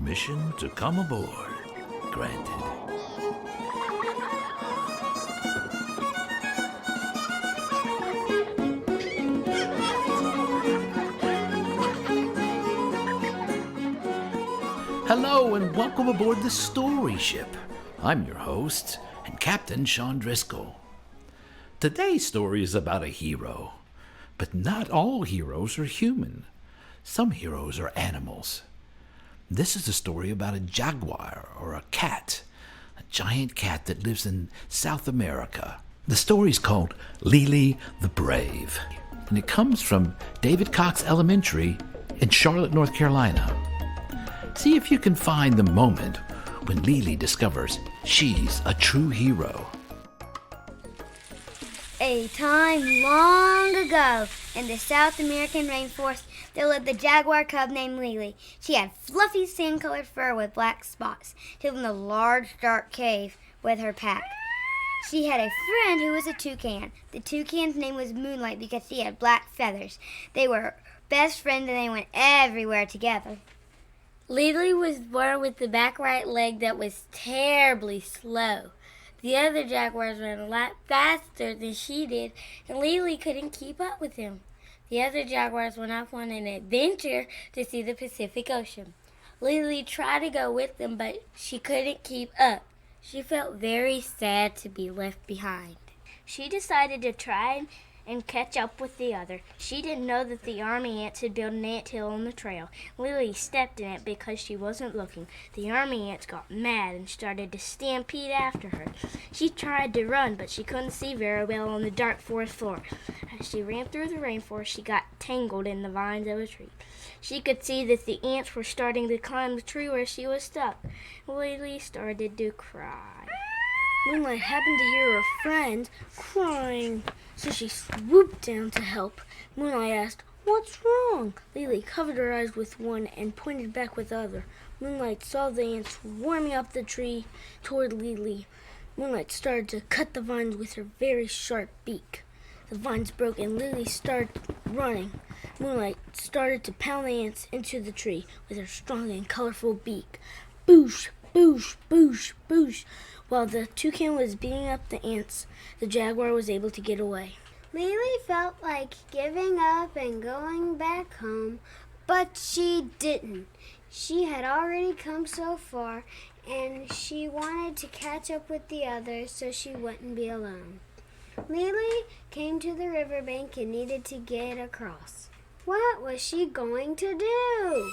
Permission to come aboard granted. Hello and welcome aboard the Story Ship. I'm your host and Captain Sean Driscoll. Today's story is about a hero, but not all heroes are human. Some heroes are animals. This is a story about a jaguar or a cat, a giant cat that lives in South America. The story's called Lili the Brave, and it comes from David Cox Elementary in Charlotte, North Carolina. See if you can find the moment when Lili discovers she's a true hero. A time long ago, in the South American rainforest, there lived a jaguar cub named Lili. She had fluffy sand-colored fur with black spots. She lived in a large, dark cave with her pack. She had a friend who was a toucan. The toucan's name was Moonlight because she had black feathers. They were best friends and they went everywhere together. Lili was born with the back right leg that was terribly slow. The other jaguars ran a lot faster than she did, and Lili couldn't keep up with them. The other jaguars went off on an adventure to see the Pacific Ocean. Lili tried to go with them, but she couldn't keep up. She felt very sad to be left behind. She decided to try and catch up with the other. She didn't know that the army ants had built an anthill on the trail. Lili stepped in it because she wasn't looking. The army ants got mad and started to stampede after her. She tried to run, but she couldn't see very well on the dark forest floor. As she ran through the rainforest, she got tangled in the vines of a tree. She could see that the ants were starting to climb the tree where she was stuck. Lili started to cry. Moonlight happened to hear her friend crying, so she swooped down to help. Moonlight asked, "What's wrong?" Lili covered her eyes with one and pointed back with the other. Moonlight saw the ants swarming up the tree toward Lili. Moonlight started to cut the vines with her very sharp beak. The vines broke and Lili started running. Moonlight started to pound the ants into the tree with her strong and colorful beak. Boosh, boosh, boosh, boosh. While the toucan was beating up the ants, the jaguar was able to get away. Lili felt like giving up and going back home, but she didn't. She had already come so far, and she wanted to catch up with the others so she wouldn't be alone. Lili came to the riverbank and needed to get across. What was she going to do?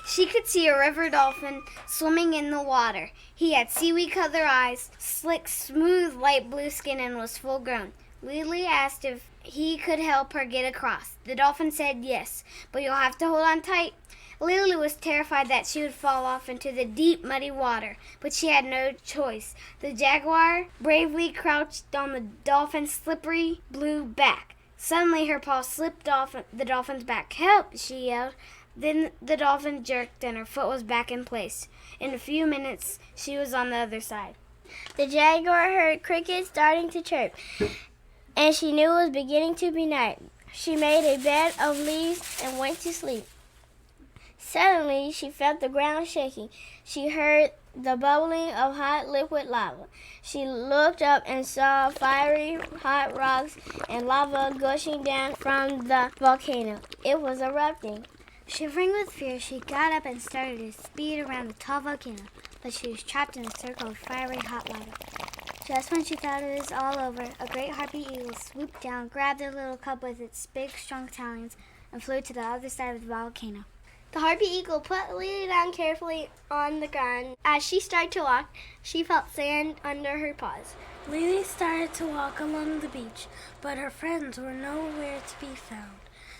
She could see a river dolphin swimming in the water. He had seaweed-colored eyes, slick, smooth, light blue skin, and was full-grown. Lili asked if he could help her get across. The dolphin said yes, but you'll have to hold on tight. Lili was terrified that she would fall off into the deep, muddy water, but she had no choice. The jaguar bravely crouched on the dolphin's slippery blue back. Suddenly, her paw slipped off the dolphin's back. "Help!" she yelled. Then the dolphin jerked and her foot was back in place. In a few minutes, she was on the other side. The jaguar heard crickets starting to chirp, and she knew it was beginning to be night. She made a bed of leaves and went to sleep. Suddenly, she felt the ground shaking. She heard the bubbling of hot liquid lava. She looked up and saw fiery hot rocks and lava gushing down from the volcano. It was erupting. Shivering with fear, she got up and started to speed around the tall volcano, but she was trapped in a circle of fiery hot lava. Just when she thought it was all over, a great harpy eagle swooped down, grabbed the little cub with its big, strong talons, and flew to the other side of the volcano. The harpy eagle put Lili down carefully on the ground. As she started to walk, she felt sand under her paws. Lili started to walk along the beach, but her friends were nowhere to be found.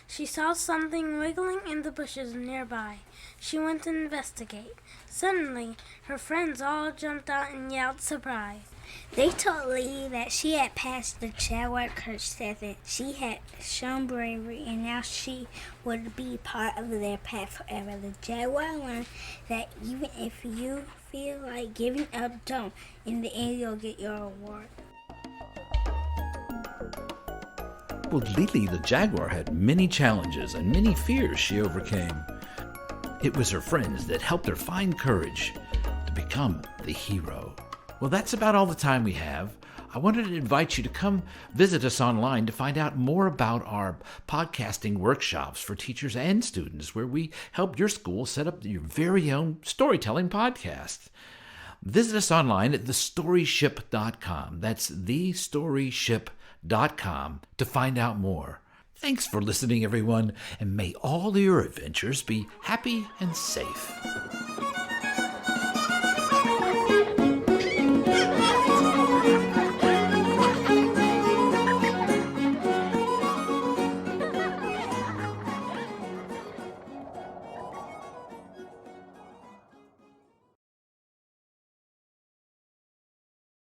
She saw something wiggling in the bushes nearby. She went to investigate. Suddenly, her friends all jumped out and yelled surprise. They told Lili that she had passed the jaguar curse, said that she had shown bravery and now she would be part of their pack forever. The jaguar learned that even if you feel like giving up, don't. In the end, you'll get your reward. Well, Lili the jaguar had many challenges and many fears she overcame. It was her friends that helped her find courage to become the hero. Well, that's about all the time we have. I wanted to invite you to come visit us online to find out more about our podcasting workshops for teachers and students, where we help your school set up your very own storytelling podcast. Visit us online at thestoryship.com. That's thestoryship.com to find out more. Thanks for listening, everyone, and may all your adventures be happy and safe.